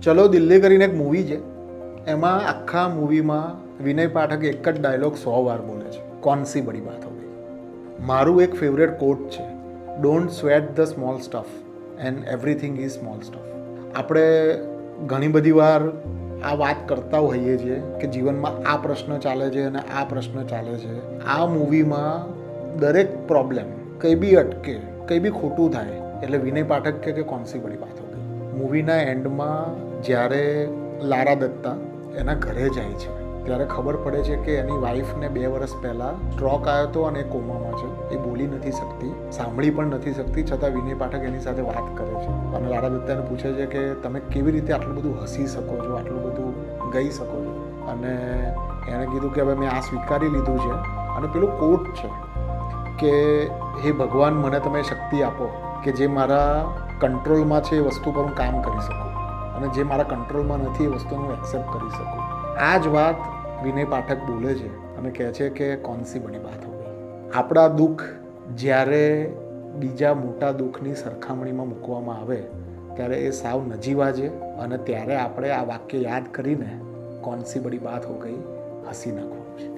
ચલો દિલ્હી કરીને એક મૂવી છે, એમાં આખા મૂવીમાં વિનય પાઠક એક જ ડાયલોગ 100 વાર બોલે છે, કોન સી બડી બાત હો ગઈ. મારું એક ફેવરેટ કોટ છે, don't sweat the small stuff and everything is small stuff. આપણે ઘણી બધી વાર આ વાત કરતા હોઈએ છીએ કે જીવનમાં આ પ્રશ્ન ચાલે છે અને આ પ્રશ્ન ચાલે છે. આ મૂવીમાં દરેક પ્રોબ્લેમ કંઈ બી અટકે, કંઈ બી ખોટું થાય એટલે વિનય પાઠક કે કોન સી બડી બાત હો ગઈ. મૂવીના એન્ડમાં જ્યારે લારા દત્તા એના ઘરે જાય છે ત્યારે ખબર પડે છે કે એની વાઈફને 2 વર્ષ પહેલાં સ્ટ્રોક આવ્યો હતો અને એ કોમામાં છે. એ બોલી નથી શકતી, સાંભળી પણ નથી શકતી, છતાં વિનય પાઠક એની સાથે વાત કરે છે અને લારા દત્તાને પૂછે છે કે તમે કેવી રીતે આટલું બધું હસી શકો છો, આટલું બધું ગઈ શકો છો. અને એણે કીધું કે હવે મેં આ સ્વીકારી લીધું છે. અને પેલું કોટ છે કે હે ભગવાન, મને તમે શક્તિ આપો કે જે મારા કંટ્રોલમાં છે એ વસ્તુ પર હું કામ કરી શકું અને જે મારા કંટ્રોલમાં નથી એ વસ્તુને હું એક્સેપ્ટ કરી શકું. આ જ વાત વિનય પાઠક બોલે છે અને કહે છે કે કોન સી બડી બાત હો ગઈ. આપણા દુઃખ જ્યારે બીજા મોટા દુઃખની સરખામણીમાં મૂકવામાં આવે ત્યારે એ સાવ નજીવા છે અને ત્યારે આપણે આ વાક્ય યાદ કરીને કોન સી બડી બાત હો ગઈ હસી નાખવાનું છે.